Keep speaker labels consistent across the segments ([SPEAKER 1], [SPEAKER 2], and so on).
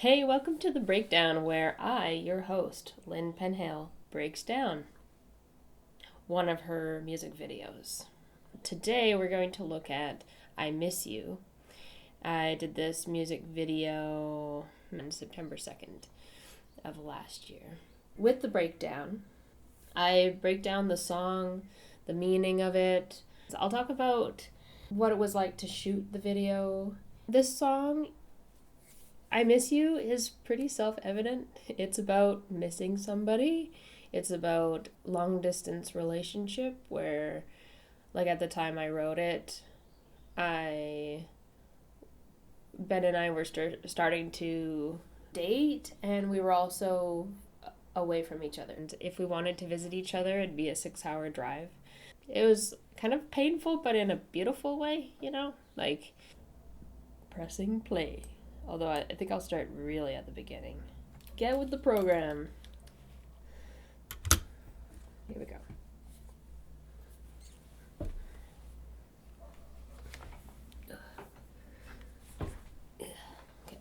[SPEAKER 1] Hey, welcome to the breakdown where I, your host, Lynne Penhale, breaks down one of her music videos. Today we're going to look at I Miss You. I did this music video on September 2nd of last year. With the breakdown, I break down the song, the meaning of it. I'll talk about what it was like to shoot the video. This song, I Miss You, is pretty self-evident. It's about missing somebody. It's about long-distance relationship where, like at the time I wrote it, Ben and I were starting to date, and we were also away from each other. And if we wanted to visit each other, it'd be a 6-hour drive. It was kind of painful, but in a beautiful way, like pressing play. Although I think I'll start really at the beginning. Get with the program. Here we go. Okay.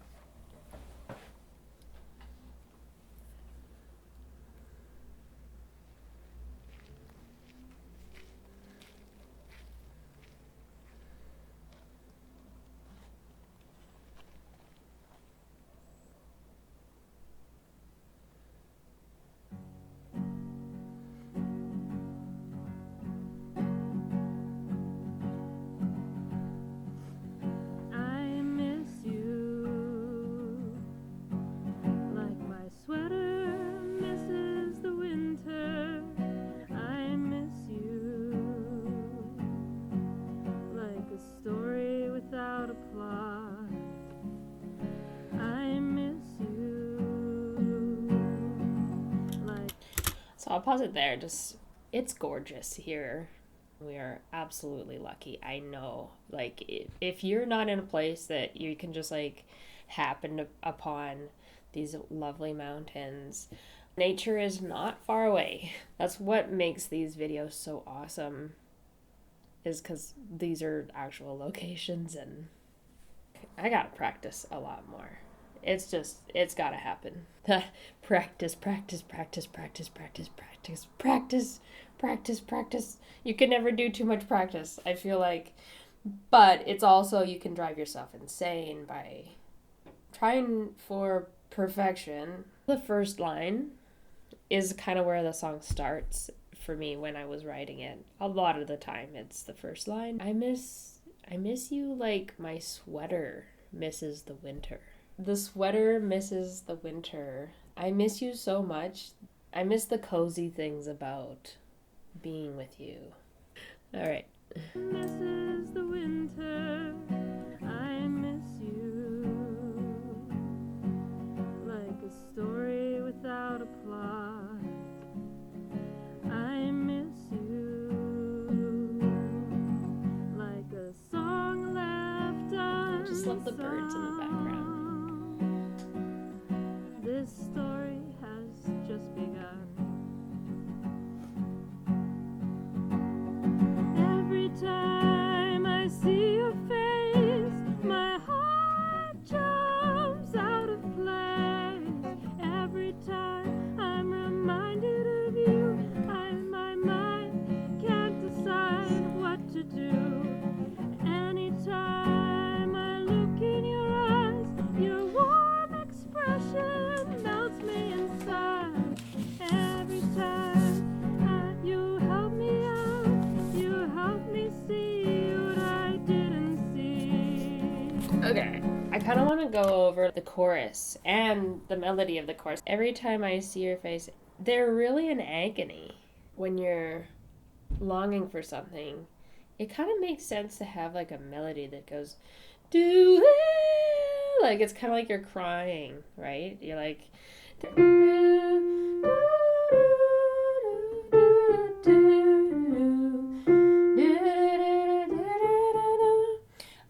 [SPEAKER 1] So I'll pause it there. It's gorgeous here. We are absolutely lucky. I know. Like, if you're not in a place that you can just, happen upon these lovely mountains, nature is not far away. That's what makes these videos so awesome, is because these are actual locations, and I gotta practice a lot more. It's gotta happen. Practice. You can never do too much practice, I feel like. But it's also, you can drive yourself insane by trying for perfection. The first line is kind of where the song starts for me when I was writing it. A lot of the time it's the first line. I miss you like my sweater misses the winter. The sweater misses the winter. I miss you so much. I miss the cozy things about being with you. All right. Misses the winter. I miss you like a story without a plot. I miss you like a song left unsung. Just love the birds in the background. This story has just begun. Every time I see your face, my heart jumps out of place. Every time I'm reminded of you, my mind can't decide what to do. Anytime I look in your eyes, your warm expression melts me inside. Every time you help me out, you help me see what I didn't see. Okay, I kind of want to go over the chorus and the melody of the chorus. Every time I see your face, they're really an agony. When you're longing for something, it kind of makes sense to have like a melody that goes do it, like it's kind of like you're crying, right? You're like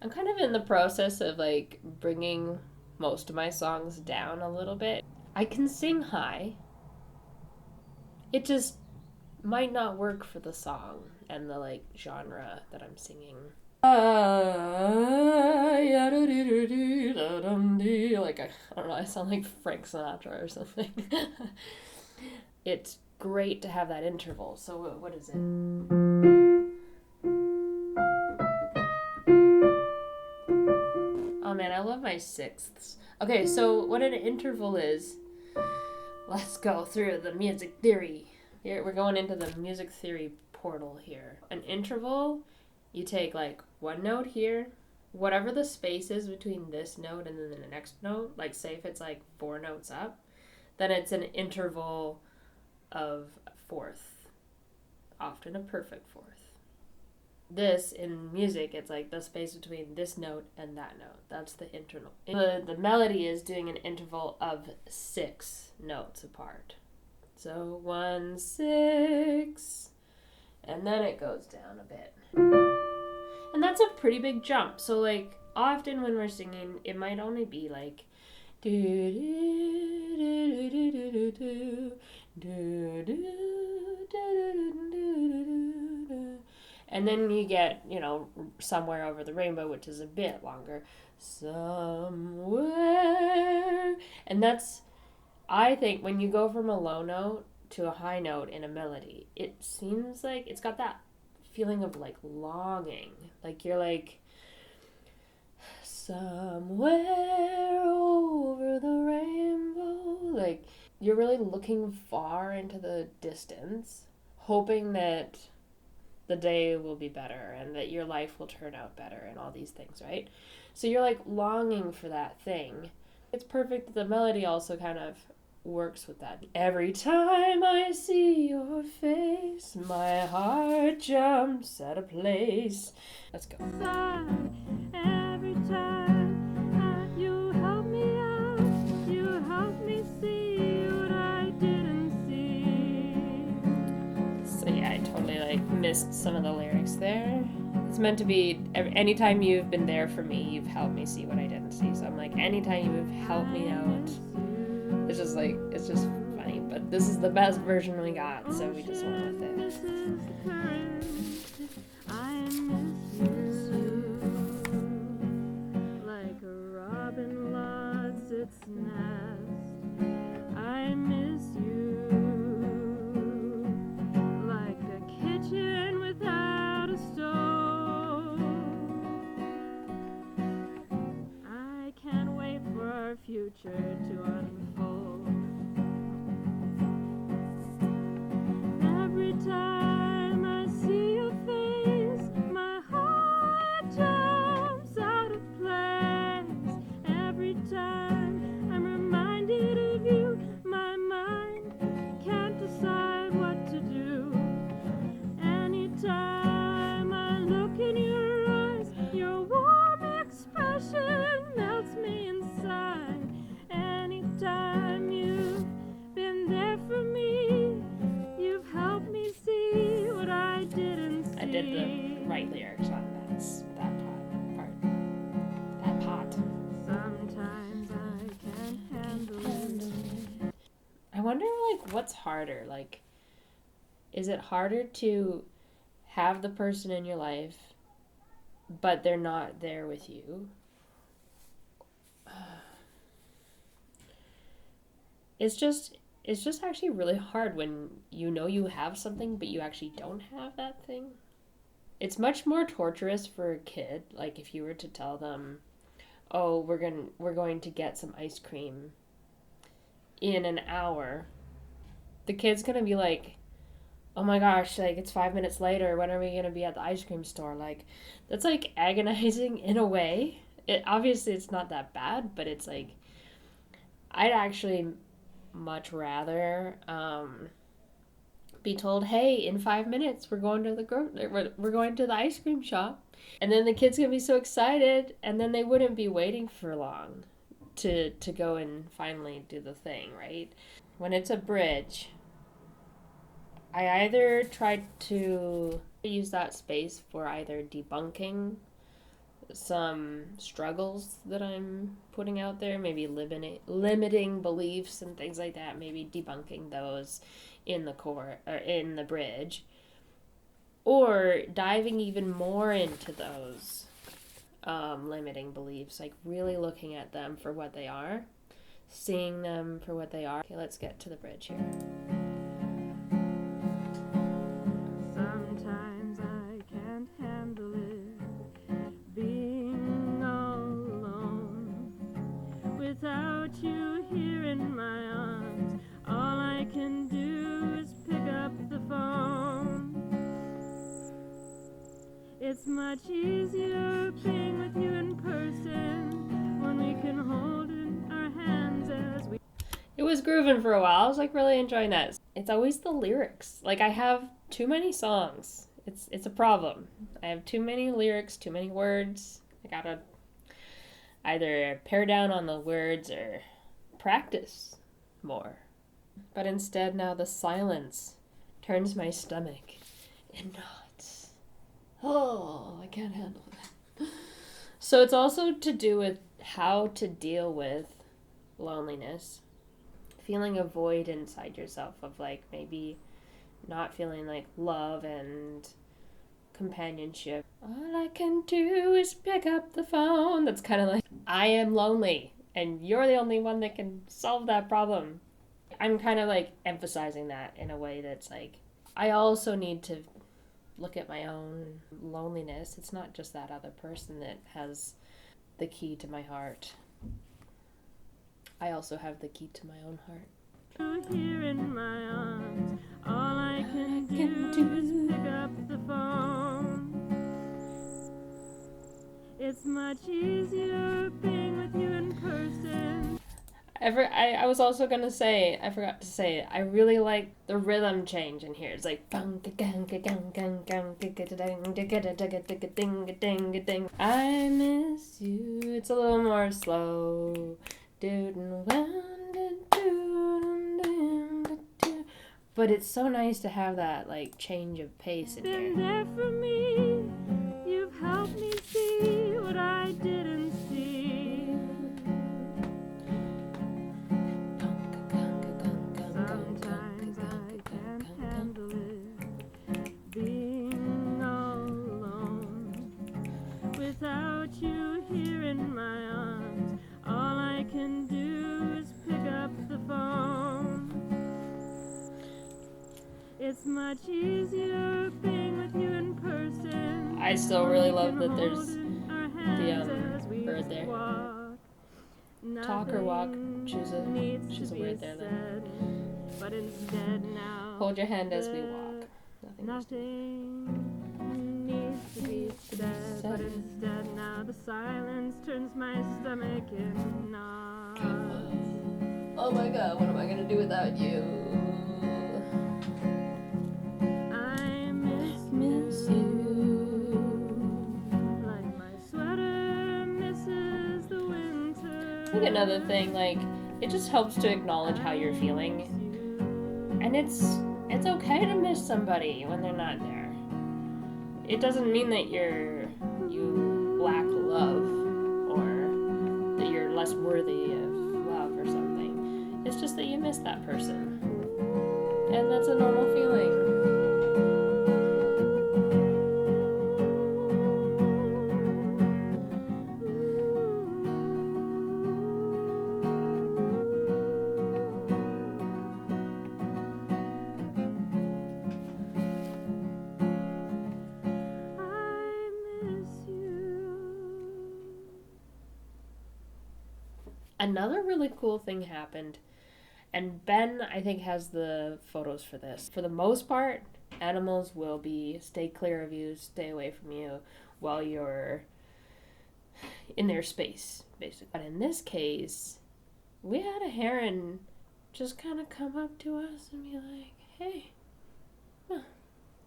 [SPEAKER 1] I'm kind of in the process of like bringing most of my songs down a little bit. I can sing high. It just might not work for the song and the genre that I'm singing. Like, I don't know, I sound like Frank Sinatra or something. It's great to have that interval. So what is it? Oh man, I love my sixths. Okay, so what an interval is, let's go through the music theory. Here, we're going into the music theory portal here. An interval, you take like one note here, whatever the space is between this note and then the next note, like say if it's like 4 notes up, then it's an interval of fourth, often a perfect fourth. This in music, it's like the space between this note and that note. That's the interval. The melody is doing an interval of 6 notes apart. So 1, 6, and then it goes down a bit. And that's a pretty big jump. So like often when we're singing, it might only be like do do do do do do do do do, and then you get, Somewhere Over the Rainbow, which is a bit longer. Somewhere. And that's, I think, when you go from a low note to a high note in a melody, it seems like it's got that feeling of like longing. Like you're like, somewhere over the rainbow. Like you're really looking far into the distance, hoping that the day will be better and that your life will turn out better and all these things, right? So you're like longing for that thing. It's perfect that the melody also kind of works with that. Every time I see your face, my heart jumps out of place. Let's go. Every time you help me out, you help me see what I didn't see. So yeah, I totally missed some of the lyrics there. It's meant to be, anytime you've been there for me, you've helped me see what I didn't see. So I'm like, anytime you've helped me out, it's just funny. But this is the best version we got, so we just went with it. I miss you like a robin lost its nest. I miss you like a kitchen without a stove. I can't wait for our future to unfold. Every time I see your face, my heart jumps out of place. Every time I'm reminded of you, my mind can't decide what to do. Anytime I look in your eyes, your warm expression melts me inside. Anytime you've been there for me, you've helped me see what I didn't see. I did the right lyrics on that part. That part. Sometimes I can't handle it. I wonder, what's harder? Is it harder to have the person in your life, but they're not there with you? It's just actually really hard when you have something, but you actually don't have that thing. It's much more torturous for a kid, like if you were to tell them, oh, we're going to get some ice cream in an hour. The kid's gonna be like, oh my gosh, it's 5 minutes later, when are we gonna be at the ice cream store? That's agonizing in a way. Obviously it's not that bad, but it's I'd actually much rather be told, hey, in 5 minutes we're going to the ice cream shop, and then the kid's gonna be so excited, and then they wouldn't be waiting for long to go and finally do the thing, right? When it's a bridge, I either try to use that space for either debunking some struggles that I'm putting out there, maybe limiting beliefs and things like that, maybe debunking those in the core or in the bridge, Or diving even more into those limiting beliefs, like really looking at them for what they are, seeing them for what they are. Okay, let's get to the bridge here.
[SPEAKER 2] Sometimes I can't handle it, being all alone, without you here in my arms. All I can do is pick up the phone. It's much easier being with you in person when we can hold in our hands as we...
[SPEAKER 1] It was grooving for a while. I was like really enjoying that. It's always the lyrics. Like I have too many songs. It's a problem. I have too many lyrics, too many words. I gotta either pare down on the words or practice more. But instead now the silence turns my stomach in knots. Oh, I can't handle it. So it's also to do with how to deal with loneliness. Feeling a void inside yourself of like maybe not feeling like love and companionship. All I can do is pick up the phone. That's kind of like, I am lonely and you're the only one that can solve that problem. I'm kind of like emphasizing that in a way that's like, I also need to look at my own loneliness. It's not just that other person that has the key to my heart. I also have the key to my own heart.
[SPEAKER 2] Here in my arms, all I can do is pick up the phone. It's much easier being with you in person.
[SPEAKER 1] I was also gonna say, I forgot to say it, I really like the rhythm change in here. It's like I miss you. It's a little more slow. But it's so nice to have that like change of pace in here.
[SPEAKER 2] Been there for me. You've helped me see what I didn't see. Sometimes I can't handle it, being all alone, without you here in my arms. All I can do is pick up the phone. It's much easier being with you in person.
[SPEAKER 1] I still really love that there's the bird there. Talk or walk, choose a word there then.
[SPEAKER 2] But instead now,
[SPEAKER 1] hold your hand as we walk.
[SPEAKER 2] Nothing needs to be said, but instead now the silence turns my stomach in knots.
[SPEAKER 1] Oh my god, what am I gonna do without you?
[SPEAKER 2] I miss you, like my sweater misses the winter.
[SPEAKER 1] I think another thing, like, it just helps to acknowledge how you're feeling. And it's okay to miss somebody when they're not there. It doesn't mean that you lack love or that you're less worthy of love or something. It's just that you miss that person. And that's a normal feeling. Another really cool thing happened, and Ben, I think, has the photos for this. For the most part, animals will stay clear of you, stay away from you while you're in their space, basically. But in this case, we had a heron just kind of come up to us and be like, hey,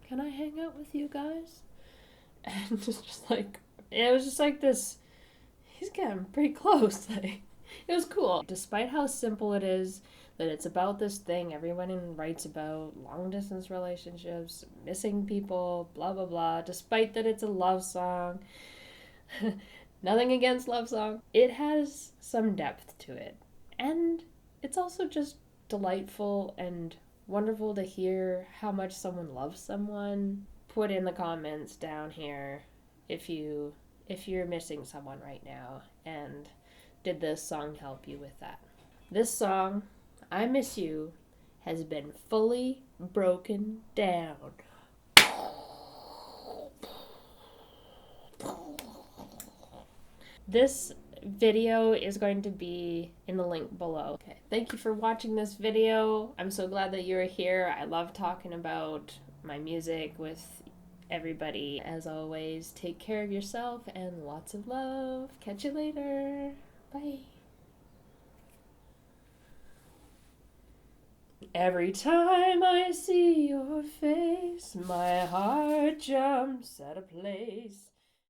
[SPEAKER 1] can I hang out with you guys? And it was just like this, he's getting pretty close, like. It was cool. Despite how simple it is, that it's about this thing everyone writes about, long-distance relationships, missing people, blah, blah, blah, despite that it's a love song, nothing against love song, it has some depth to it. And it's also just delightful and wonderful to hear how much someone loves someone. put in the comments down here if you're missing someone right now, and did this song help you with that? This song, I Miss You, has been fully broken down. This video is going to be in the link below. Okay, thank you for watching this video. I'm so glad that you're here. I love talking about my music with everybody. As always, take care of yourself and lots of love. Catch you later. Bye. Every time I see your face, my heart jumps out of place.